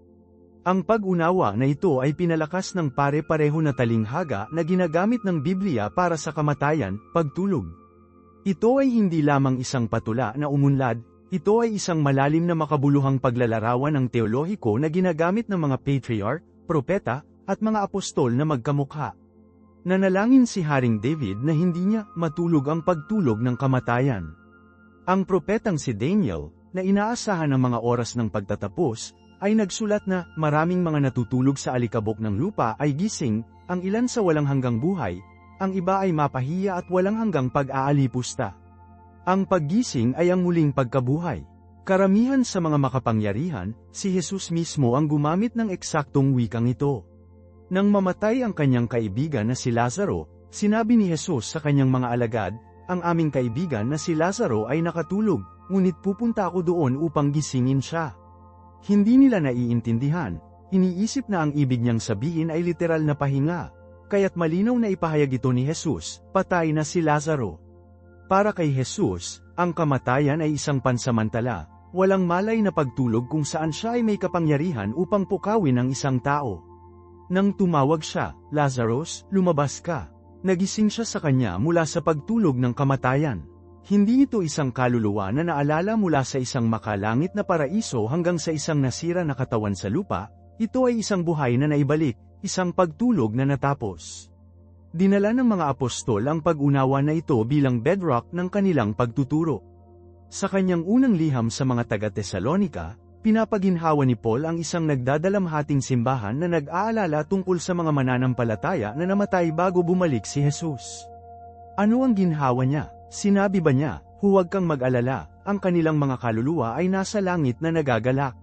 Ang pag-unawa na ito ay pinalakas ng pare-pareho na talinghaga na ginagamit ng Biblia para sa kamatayan, pagtulog. Ito ay hindi lamang isang patula na umunlad, ito ay isang malalim na makabuluhang paglalarawan ng teolohiko na ginagamit ng mga patriarch, propeta, at mga apostol na magkamukha. Nanalangin si Haring David na hindi niya matulog ang pagtulog ng kamatayan. Ang propetang si Daniel, na inaasahan ang mga oras ng pagtatapos, ay nagsulat na maraming mga natutulog sa alikabok ng lupa ay gising, ang ilan sa walang hanggang buhay, ang iba ay mapahiya at walang hanggang pag-aalipusta. Ang paggising ay ang muling pagkabuhay. Karamihan sa mga makapangyarihan, si Jesus mismo ang gumamit ng eksaktong wikang ito. Nang mamatay ang kanyang kaibigan na si Lazaro, sinabi ni Jesus sa kanyang mga alagad, ang aming kaibigan na si Lazaro ay nakatulog, ngunit pupunta ako doon upang gisingin siya. Hindi nila naiintindihan, iniisip na ang ibig niyang sabihin ay literal na pahinga, kaya't malinaw na ipahayag ito ni Jesus, patay na si Lazaro. Para kay Jesus, ang kamatayan ay isang pansamantala, walang malay na pagtulog kung saan siya ay may kapangyarihan upang pukawin ang isang tao. Nang tumawag siya, Lazarus, lumabas ka. Nagising siya sa kanya mula sa pagtulog ng kamatayan. Hindi ito isang kaluluwa na naalala mula sa isang makalangit na paraiso hanggang sa isang nasira na katawan sa lupa, ito ay isang buhay na naibalik, isang pagtulog na natapos. Dinala ng mga apostol ang pag-unawa na ito bilang bedrock ng kanilang pagtuturo. Sa kanyang unang liham sa mga taga-Tesalonika, pinapaginhawa ni Paul ang isang nagdadalamhating simbahan na nag-aalala tungkol sa mga mananampalataya na namatay bago bumalik si Jesus. Ano ang ginhawa niya? Sinabi ba niya, huwag kang mag-alala, ang kanilang mga kaluluwa ay nasa langit na nagagalak?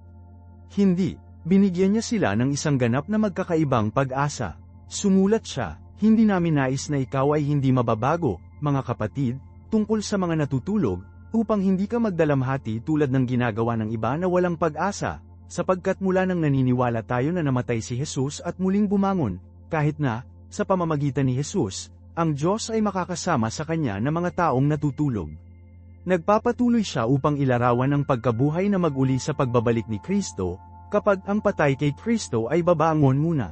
Hindi, binigyan niya sila ng isang ganap na magkakaibang pag-asa. Sumulat siya, hindi namin nais na ikaw ay hindi mababago, mga kapatid, tungkol sa mga natutulog, upang hindi ka magdalamhati tulad ng ginagawa ng iba na walang pag-asa, sapagkat mula nang naniniwala tayo na namatay si Jesus at muling bumangon, kahit na, sa pamamagitan ni Jesus, ang Diyos ay makakasama sa kanya na mga taong natutulog. Nagpapatuloy siya upang ilarawan ang pagkabuhay na mag-uli sa pagbabalik ni Kristo, kapag ang patay kay Kristo ay babangon muna.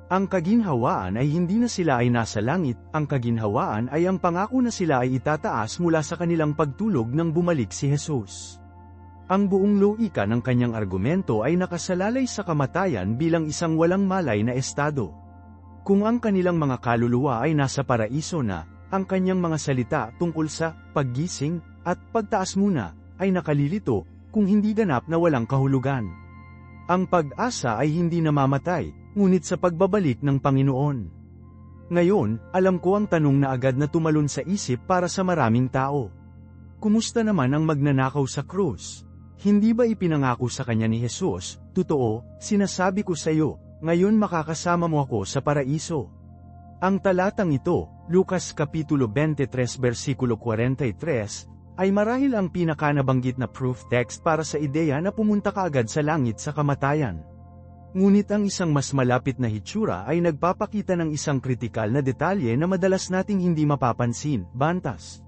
Ang kaginhawaan ay hindi na sila ay nasa langit, ang kaginhawaan ay ang pangako na sila ay itataas mula sa kanilang pagtulog nang bumalik si Jesus. Ang buong loika ng kanyang argumento ay nakasalalay sa kamatayan bilang isang walang malay na estado. Kung ang kanilang mga kaluluwa ay nasa paraiso na, ang kanyang mga salita tungkol sa paggising at pagtaas muna ay nakalilito, kung hindi ganap na walang kahulugan. Ang pag-asa ay hindi namamatay, ngunit sa pagbabalik ng Panginoon. Ngayon, alam ko ang tanong na agad na tumalon sa isip para sa maraming tao. Kumusta naman ang magnanakaw sa krus? Hindi ba ipinangako sa kanya ni Jesus, totoo, sinasabi ko sa iyo, ngayon makakasama mo ako sa paraiso? Ang talatang ito, Lucas Kapitulo 23 versikulo 43, ay marahil ang pinakanabanggit na proof text para sa ideya na pumunta ka agad sa langit sa kamatayan. Ngunit ang isang mas malapit na hitsura ay nagpapakita ng isang kritikal na detalye na madalas nating hindi mapapansin, bantas.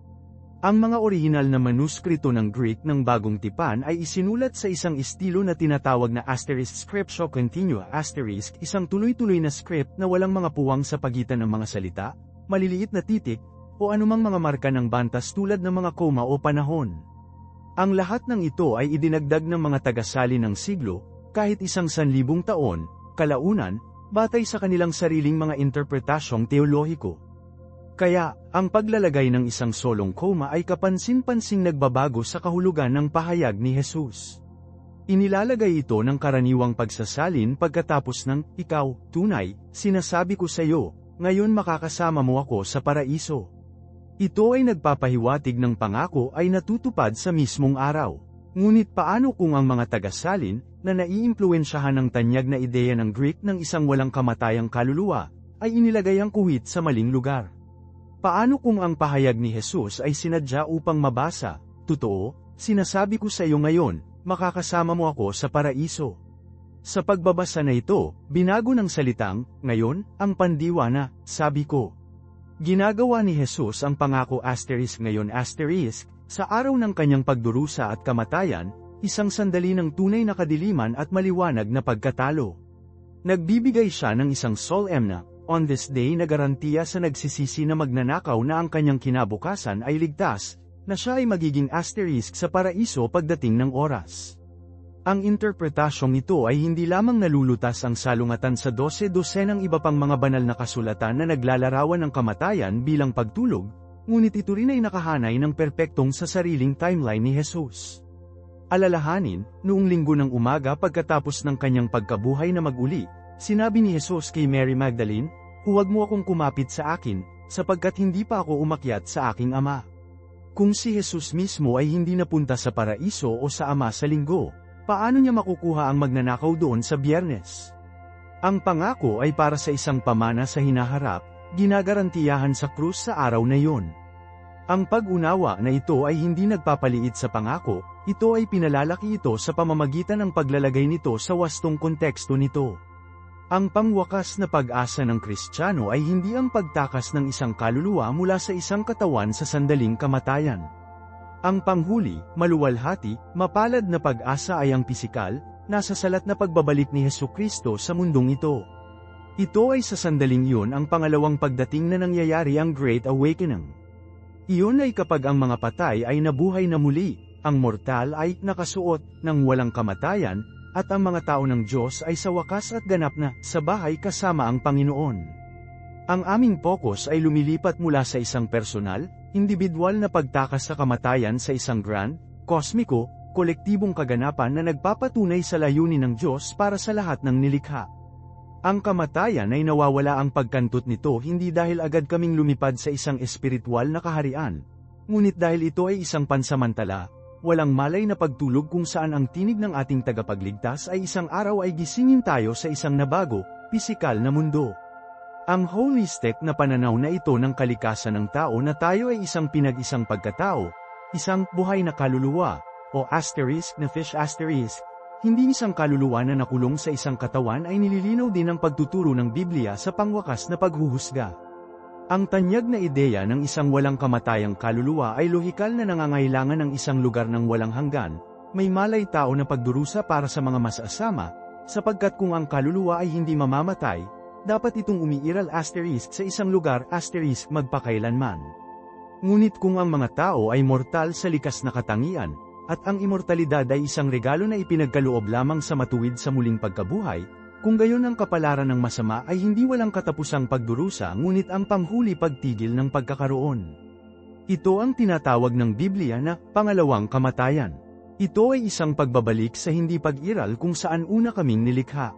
Ang mga orihinal na manuskrito ng Greek ng Bagong Tipan ay isinulat sa isang estilo na tinatawag na asterisk scriptio continua asterisk, isang tuloy-tuloy na script na walang mga puwang sa pagitan ng mga salita, maliliit na titik, o anumang mga marka ng bantas tulad ng mga koma o panahon. Ang lahat ng ito ay idinagdag ng mga tagasali ng siglo, kahit 1,000 taon, kalaunan, batay sa kanilang sariling mga interpretasyong teolohiko. Kaya, ang paglalagay ng isang solong koma ay kapansin-pansing nagbabago sa kahulugan ng pahayag ni Jesus. Inilalagay ito ng karaniwang pagsasalin pagkatapos ng, ikaw, tunay, sinasabi ko sa iyo, ngayon makakasama mo ako sa paraiso. Ito ay nagpapahiwatig ng pangako ay natutupad sa mismong araw. Ngunit paano kung ang mga tagasalin, na naiimpluwensyahan ng tanyag na ideya ng Greek ng isang walang kamatayang kaluluwa, ay inilagay ang kuwit sa maling lugar? Paano kung ang pahayag ni Jesus ay sinadya upang mabasa, totoo, sinasabi ko sa iyo ngayon, makakasama mo ako sa paraiso? Sa pagbabasa na ito, binago ng salitang, ngayon, ang pandiwa na, sabi ko. Ginagawa ni Jesus ang pangako asterisk ngayon asterisk, sa araw ng kanyang pagdurusa at kamatayan, isang sandali ng tunay na kadiliman at maliwanag na pagkatalo. Nagbibigay siya ng isang solemn on this day na garantiya sa nagsisisi na magnanakaw na ang kanyang kinabukasan ay ligtas, na siya ay magiging asterisk sa paraiso pagdating ng oras. Ang interpretasyong ito ay hindi lamang nalulutas ang salungatan sa 12 ng iba pang mga banal na kasulatan na naglalarawan ng kamatayan bilang pagtulog, ngunit ito rin ay nakahanay ng perpektong sa sariling timeline ni Jesus. Alalahanin, noong linggo ng umaga pagkatapos ng kanyang pagkabuhay na mag-uli, sinabi ni Jesus kay Mary Magdalene, huwag mo akong kumapit sa akin, sapagkat hindi pa ako umakyat sa aking Ama. Kung si Jesus mismo ay hindi napunta sa paraiso o sa Ama sa linggo, paano niya makukuha ang magnanakaw doon sa Biyernes? Ang pangako ay para sa isang pamana sa hinaharap, ginagarantiyahan sa krus sa araw na iyon. Ang pag-unawa na ito ay hindi nagpapaliit sa pangako, ito ay pinalalaki ito sa pamamagitan ng paglalagay nito sa wastong konteksto nito. Ang pangwakas na pag-asa ng Kristiyano ay hindi ang pagtakas ng isang kaluluwa mula sa isang katawan sa sandaling kamatayan. Ang panghuli, maluwalhati, mapalad na pag-asa ay ang pisikal, nasasalat na pagbabalik ni Hesukristo sa mundong ito. Ito ay sa sandaling iyon ang pangalawang pagdating na nangyayari ang Great Awakening. Iyon ay kapag ang mga patay ay nabuhay na muli, ang mortal ay nakasuot ng walang kamatayan, at ang mga tao ng Diyos ay sa wakas at ganap na sa bahay kasama ang Panginoon. Ang aming focus ay lumilipat mula sa isang personal, individual na pagtakas sa kamatayan sa isang grand, kosmiko, kolektibong kaganapan na nagpapatunay sa layunin ng Diyos para sa lahat ng nilikha. Ang kamatayan ay nawawala ang pagkantot nito hindi dahil agad kaming lumipad sa isang espiritual na kaharian, ngunit dahil ito ay isang pansamantala, walang malay na pagtulog kung saan ang tinig ng ating tagapagligtas ay isang araw ay gisingin tayo sa isang nabago, pisikal na mundo. Ang holistic na pananaw na ito ng kalikasan ng tao na tayo ay isang pinag-isang pagkatao, isang buhay na kaluluwa, o asterisk na fish asterisk, hindi isang kaluluwa na nakulong sa isang katawan ay nililinaw din ng pagtuturo ng Biblia sa pangwakas na paghuhusga. Ang tanyag na ideya ng isang walang kamatayang kaluluwa ay lohikal na nangangailangan ng isang lugar ng walang hanggan, may malay tao na pagdurusa para sa mga masasama, sapagkat kung ang kaluluwa ay hindi mamamatay, dapat itong umiiral asterisk sa isang lugar asterisk magpakailanman. Ngunit kung ang mga tao ay mortal sa likas na katangian, at ang immortalidad ay isang regalo na ipinagkaloob lamang sa matuwid sa muling pagkabuhay, kung gayon ang kapalaran ng masama ay hindi walang katapusang pagdurusa ngunit ang panghuli pagtigil ng pagkakaroon. Ito ang tinatawag ng Biblia na pangalawang kamatayan. Ito ay isang pagbabalik sa hindi pag-iral kung saan una kaming nilikha.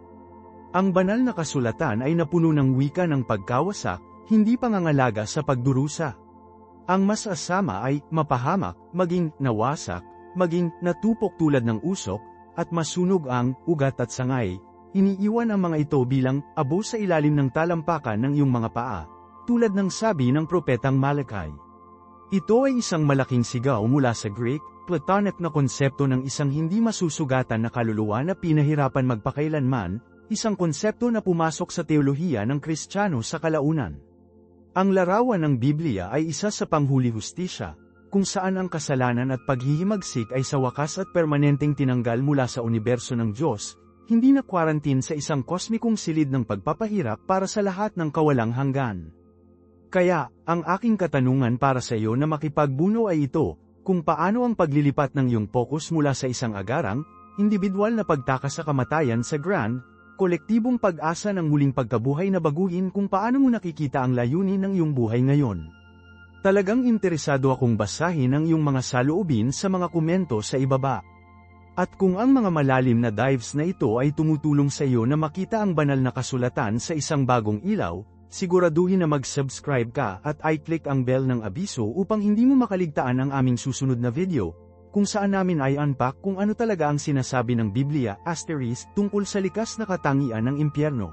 Ang banal na kasulatan ay napuno ng wika ng pagkawasak, hindi pangangalaga sa pagdurusa. Ang masasama ay mapahamak, maging nawasak, maging natupok tulad ng usok, at masunog ang ugat at sangay. Iniiwan ang mga ito bilang abo sa ilalim ng talampakan ng iyong mga paa, tulad ng sabi ng propetang Malakay. Ito ay isang malaking sigaw mula sa Greek, Platonic na konsepto ng isang hindi masusugatan na kaluluwa na pinahirapan magpakailanman, isang konsepto na pumasok sa teolohiya ng Kristiyano sa kalaunan. Ang larawan ng Biblia ay isa sa panghuli hustisya, kung saan ang kasalanan at paghihimagsik ay sa wakas at permanenteng tinanggal mula sa universo ng Diyos, hindi na quarantine sa isang kosmikong silid ng pagpapahirap para sa lahat ng kawalang hanggan. Kaya, ang aking katanungan para sa iyo na makipagbuno ay ito, kung paano ang paglilipat ng iyong focus mula sa isang agarang, individual na pagtakas sa kamatayan sa grand, kolektibong pag-asa ng muling pagkabuhay na baguhin kung paano mo nakikita ang layunin ng iyong buhay ngayon. Talagang interesado akong basahin ang iyong mga saloobin sa mga komento sa ibaba. At kung ang mga malalim na dives na ito ay tumutulong sa iyo na makita ang banal na kasulatan sa isang bagong ilaw, siguraduhin na mag-subscribe ka at i-click ang bell ng abiso upang hindi mo makaligtaan ang aming susunod na video, kung saan namin ay unpack kung ano talaga ang sinasabi ng Biblia asterisk tungkol sa likas na katangian ng impyerno.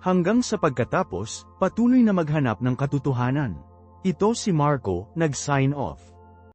Hanggang sa pagkatapos, patuloy na maghanap ng katotohanan. Ito si Marco, nag-sign off.